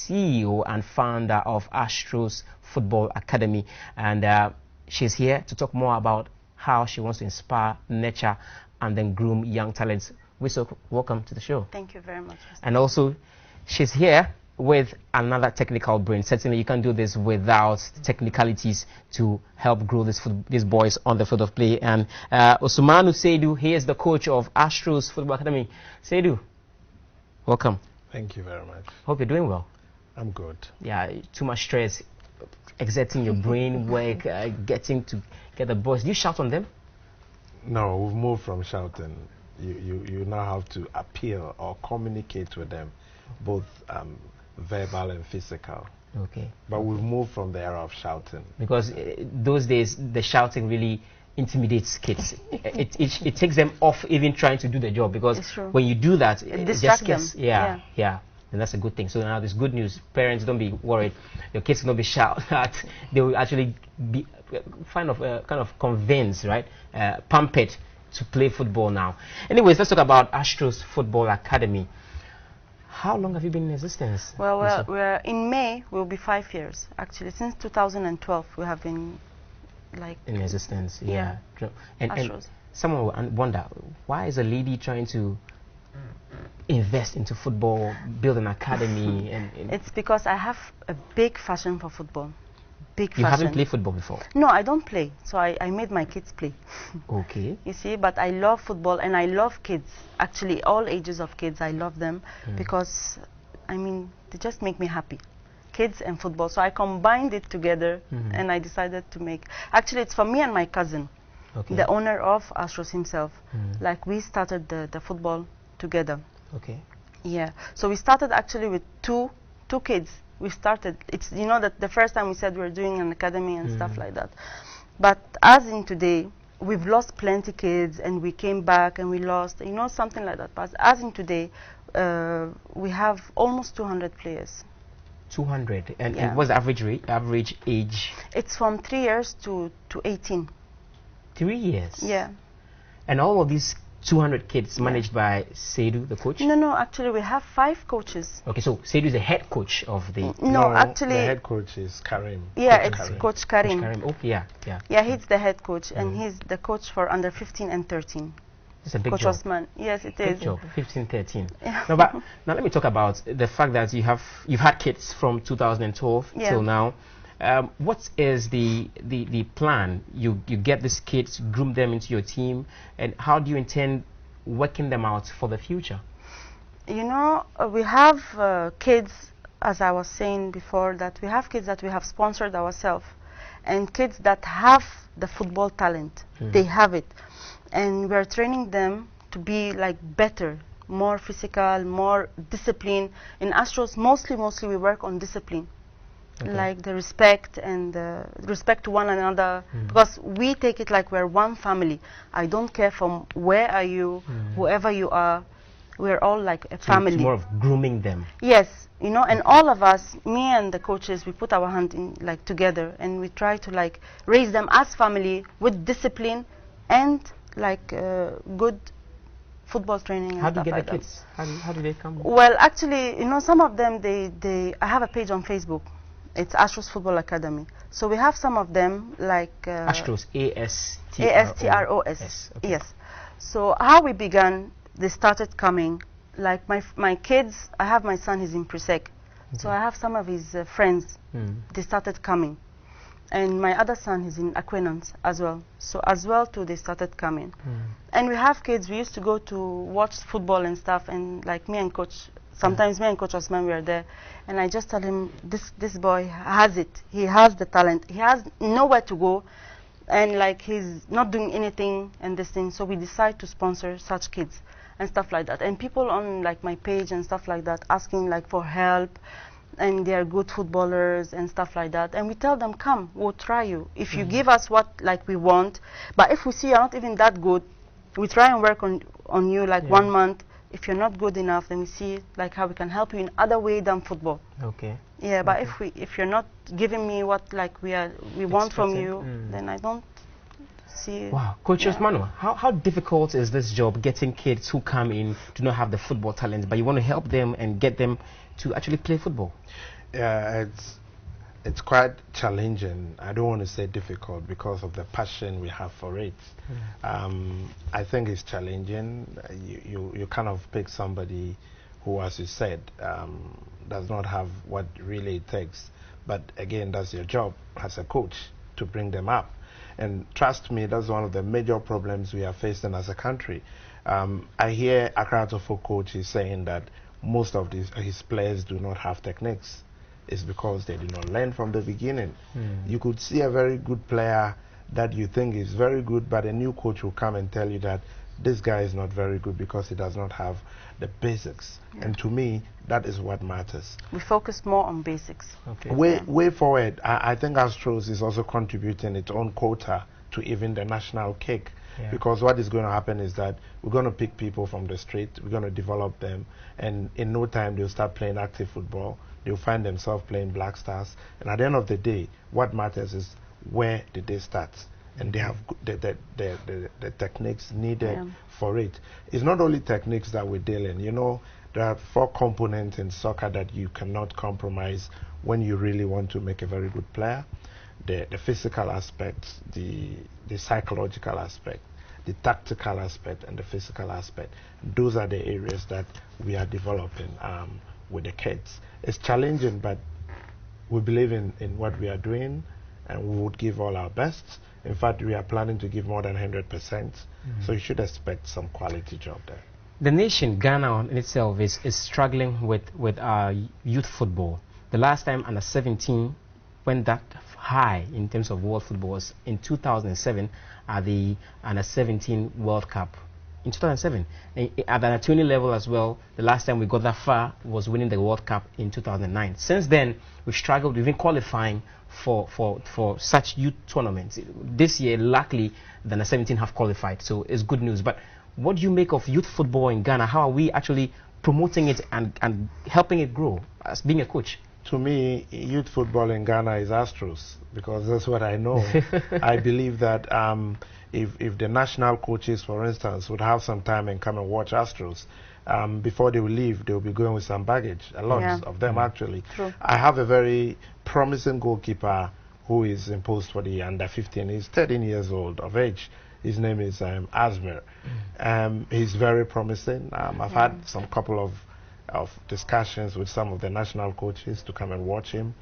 CEO and founder of Astros Football Academy, and she's here to talk more about how she wants to inspire, nurture, and then groom young talents. Welcome to the show. Thank you very much. And also, she's here with another technical brain. Certainly, you can't do this without technicalities to help grow these boys on the field of play. And Osumanu Seidu, he is the coach of Astros Football Academy. Seidu, welcome. Thank you very much. Hope you're doing well. I'm good. Yeah, too much stress, exerting your brain work, getting to get the boys. Do you shout on them? No, we've moved from shouting. You now have to appeal or communicate with them, both verbal and physical. Okay. But we've moved from the era of shouting. Because those days, the shouting really intimidates kids. it takes them off even trying to do the job, because when you do that, it just gets, yeah. And that's a good thing. So now there's good news. Parents, don't be worried. Your kids will not be shouted at. They will actually be kind of convinced, right? Pampered to play football now. Anyways, let's talk about Astros Football Academy. How long have you been in existence? Well, we're in May, we'll be 5 years. Actually, since 2012, we have been in existence. Yeah. And someone will wonder, why is a lady trying to invest into football, build an academy? and It's because I have a big passion for football. You haven't played football before? No, I don't play. So I made my kids play. Okay. You see, but I love football and I love kids. Actually, all ages of kids, I love them because, I mean, they just make me happy. Kids and football. So I combined it together and I decided to make... Actually, it's for me and my cousin, the owner of Astros himself. Like, we started the football together. Okay. Yeah. So we started actually with two kids. We started, it's, you know, that the first time we said we were doing an academy and stuff like that. But as in today, we've lost plenty kids and we came back and we lost, you know, something like that. But as in today, we have almost 200 players. 200? And what's the average age? It's from 3 years to 18. 3 years? Yeah. And all of these 200 kids managed by Seidu, the coach? No, actually we have 5 coaches. Okay, so Seidu is the head coach of the... No, actually... the head coach is Karim. Yeah, coach it's Karim. Coach Karim. Okay, yeah. Yeah, he's the head coach and he's the coach for under 15 and 13. It's a big Coach job. Osman. Yes, it Big is. job, 15, 13. Yeah. No, but now let me talk about the fact that you've had kids from 2012 till now. What is the plan? You get these kids, groom them into your team, and how do you intend working them out for the future? You know, we have kids, as I was saying before, that we have kids that we have sponsored ourselves, and kids that have the football talent. They have it, and we're training them to be like better, more physical, more disciplined. In Astros, mostly we work on discipline. Like the respect and the respect to one another, because we take it like we're one family. I don't care from where are you, whoever you are, we're all like a family. It's more of grooming them. Yes, you know, and all of us, me and the coaches, we put our hand in like together and we try to like raise them as family with discipline and like good football training. How do you get the kids? How do they come? Well, actually, you know, some of them, I have a page on Facebook. It's Astros Football Academy. So we have some of them like... Astros, A-S-T-R-O-S. Okay. Yes. So how we began, they started coming. Like my kids, I have my son, he's in Presec. So I have some of his friends, they started coming. And my other son is in Acquaintance as well. So as well too, they started coming. And we have kids, we used to go to watch football and stuff, and like me and Coach... Sometimes me and Coach Osman, we are there, and I just tell him, this boy has it. He has the talent. He has nowhere to go, and like he's not doing anything and this thing. So we decide to sponsor such kids and stuff like that. And people on like my page and stuff like that asking like for help, and they are good footballers and stuff like that. And we tell them, come, we'll try you. If you give us what like we want, but if we see you're not even that good, we try and work on you like 1 month. If you're not good enough, then we see like how we can help you in other way than football. Okay. Yeah, but if you're not giving me what like we want from you, then I don't see. Wow, Coach Osmano, how difficult is this job, getting kids who come in do not have the football talent, but you want to help them and get them to actually play football? Yeah, it's quite challenging. I don't want to say difficult because of the passion we have for it. I think it's challenging. You kind of pick somebody who, as you said, does not have what really it takes. But again, that's your job as a coach to bring them up. And trust me, that's one of the major problems we are facing as a country. I hear Accra Tofo coaches saying that most of his players do not have techniques. It's because they did not learn from the beginning. You could see a very good player that you think is very good, but a new coach will come and tell you that this guy is not very good because he does not have the basics. And to me, that is what matters. We focus more on basics. Okay. Way forward, I think Astros is also contributing its own quota to even the national cake. Because what is going to happen is that we're going to pick people from the street, we're going to develop them, and in no time they'll start playing active football. They'll find themselves playing Black Stars, and at the end of the day, what matters is where did they start, and they have the techniques needed for it. It's not only techniques that we deal in. You know, there are 4 components in soccer that you cannot compromise when you really want to make a very good player. The physical aspect, the psychological aspect, the tactical aspect, and the physical aspect. Those are the areas that we are developing with the kids. It's challenging, but we believe in what we are doing, and we would give all our best. In fact, we are planning to give more than 100%, so you should expect some quality job there. The nation, Ghana in itself, is struggling with youth football. The last time under 17 went that high in terms of world football was in 2007 at the under 17 World Cup. In 2007, at the 20 level as well, the last time we got that far was winning the World Cup in 2009. Since then, we've struggled even qualifying for such youth tournaments. This year, luckily, the under 17 have qualified, so it's good news. But what do you make of youth football in Ghana? How are we actually promoting it and helping it grow as being a coach? To me, youth football in Ghana is Astros, because that's what I know. I believe that if the national coaches, for instance, would have some time and come and watch Astros, before they will leave, they will be going with some baggage, a lot of them actually. True. I have a very promising goalkeeper who is imposed for the under 15. He's 13 years old of age. His name is Asmer. He's very promising. I've had some couple of discussions with some of the national coaches to come and watch him,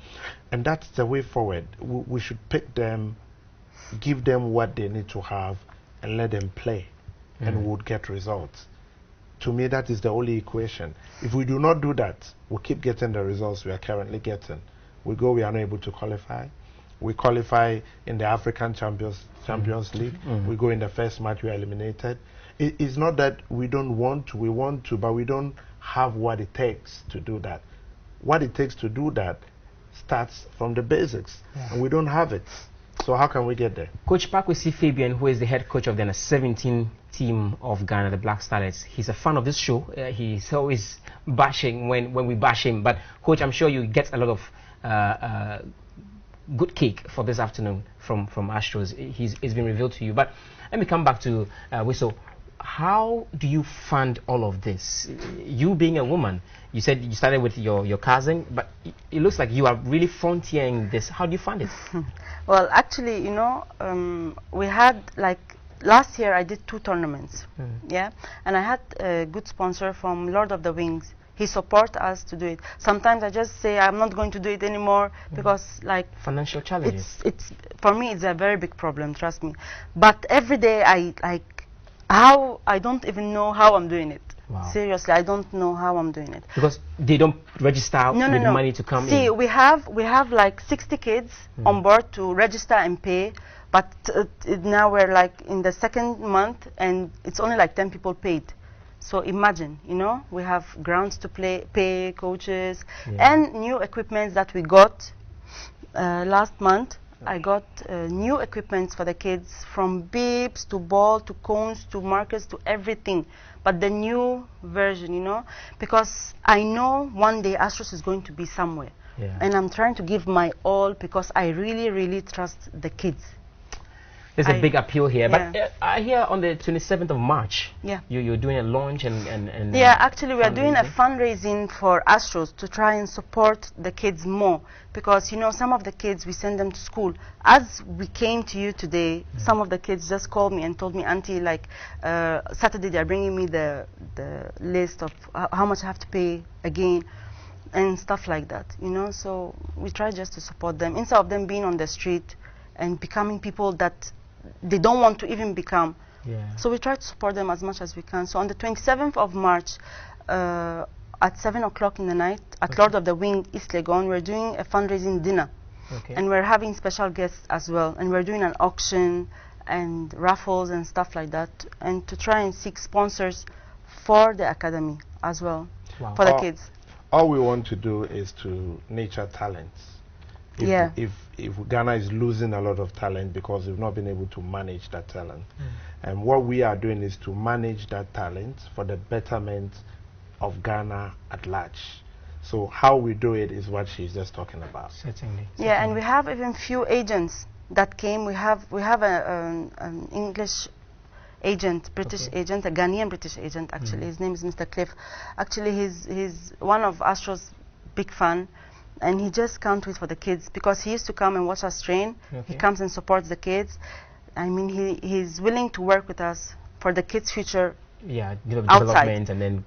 and that's the way forward. We should pick them, give them what they need to have, and let them play, and we would get results. To me, that is the only equation. If we do not do that, we'll keep getting the results we are currently getting. We are not able to qualify. We qualify in the African Champions League. We go in the first match, we are eliminated. It's not that we don't want to, we want to, but we don't have what it takes to do that. What it takes to do that starts from the basics, and we don't have it. So how can we get there? Coach Pakwesi Fabian, who is the head coach of the under-17 team of Ghana, the Black Starlets, he's a fan of this show. He's always bashing when we bash him. But Coach, I'm sure you get a lot of good cake for this afternoon from Astros. It's been revealed to you. But let me come back to Whistle. How do you fund all of this? You being a woman, you said you started with your cousin, but it looks like you are really frontiering this. How do you fund it? Well, actually, you know, we had, like, last year I did 2 tournaments, and I had a good sponsor from Lord of the Wings. He supports us to do it. Sometimes I just say I'm not going to do it anymore because, like, financial challenges. It's for me, it's a very big problem. Trust me. But every day I don't even know how I'm doing it. Wow. Seriously, I don't know how I'm doing it. Because they don't register with money to come in. See, we have like 60 kids on board to register and pay, but now we're like in the 2nd month and it's only like 10 people paid. So imagine, you know, we have grounds to pay coaches, and new equipment that we got last month. I got new equipment for the kids, from beeps to ball to cones to markers to everything, but the new version, you know, because I know one day Astros is going to be somewhere, and I'm trying to give my all because I really, really trust the kids. there's a big appeal here. But I hear on the 27th of March, you're doing a launch and yeah, actually we are doing a fundraising for Astros to try and support the kids more, because you know, some of the kids we send them to school. As we came to you today, some of the kids just called me and told me, Auntie, like Saturday they're bringing me the list of how much I have to pay again and stuff like that, you know. So we try just to support them instead of them being on the street and becoming people that they don't want to even become. So we try to support them as much as we can. So on the 27th of March at 7 o'clock in the night at Lord of the Wing, East Legon, we're doing a fundraising dinner. And we're having special guests as well. And we're doing an auction and raffles and stuff like that, and to try and seek sponsors for the academy as well, for the kids. All we want to do is to nurture talents. If Ghana is losing a lot of talent because we've not been able to manage that talent, and what we are doing is to manage that talent for the betterment of Ghana at large. So how we do it is what she's just talking about. Certainly. Yeah, and we have even few agents that came. We have an English agent, British agent, a Ghanaian British agent actually. His name is Mr. Cliff. Actually, he's one of Astros' big fan. And he just can't wait for the kids, because he used to come and watch us train. He comes and supports the kids. I mean, he's willing to work with us for the kids' future. Development, and then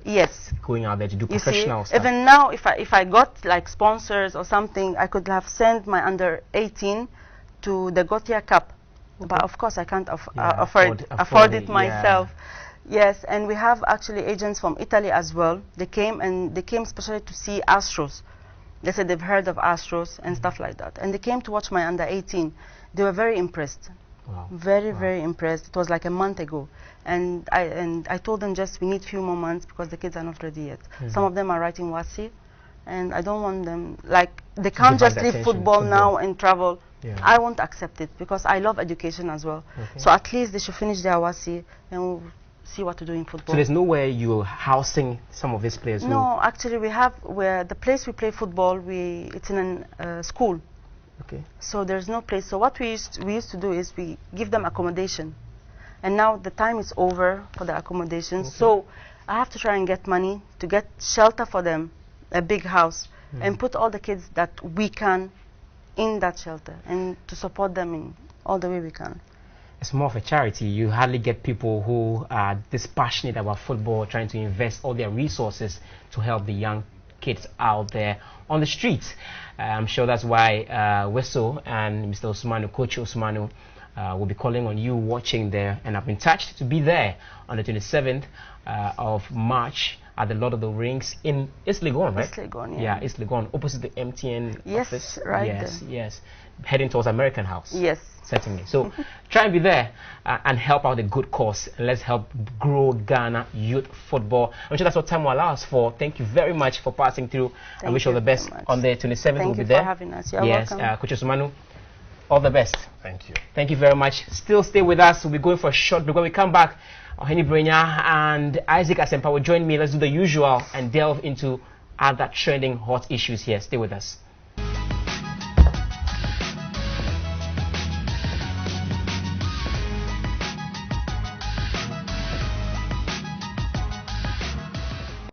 going out there to do professional stuff. Even now, if I got like sponsors or something, I could have sent my under 18 to the Gothia Cup. But of course, I can't afford it myself. Yes, and we have actually agents from Italy as well. They came especially to see Astros. They said they've heard of Astros and stuff like that. And they came to watch my under 18. They were very impressed. Very impressed. It was like a month ago. And I told them just we need few more months because the kids are not ready yet. Some of them are writing WASI. And I don't want them, like, they can't just leave football now and travel. I won't accept it because I love education as well. So at least they should finish their WASI and we'll see what to do in football. So there's no way you're housing some of these players? No, actually we have, where the place we play football, it's in a school. So there's no place. So what we used to do is we give them accommodation. And now the time is over for the accommodation. So I have to try and get money to get shelter for them, a big house, and put all the kids that we can in that shelter and to support them in all the way we can. It's more of a charity. You hardly get people who are this passionate about football trying to invest all their resources to help the young kids out there on the streets. I'm sure that's why Weso and Mr. Osmanu, Coach Osmanu, will be calling on you watching there, and I've been touched to be there on the 27th of March at the Lord of the Rings in East Legon, right? East Legon, yeah, East Legon, opposite the MTN office. Right. Yes, heading towards American House. Yes. Certainly. So try and be there and help out the good cause. And let's help grow Ghana youth football. I'm sure that's what time will allow us for. Thank you very much for passing through. I wish you all the best. On the 27th, we'll be there. Thank you for having us. You're welcome. Coach Osmanu, all the best. Thank you. Thank you very much. Still stay with us. We'll be going for a short break. When we come back, Oheni Brenya and Isaac Asempa will join me. Let's do the usual and delve into other trending hot issues here. Stay with us.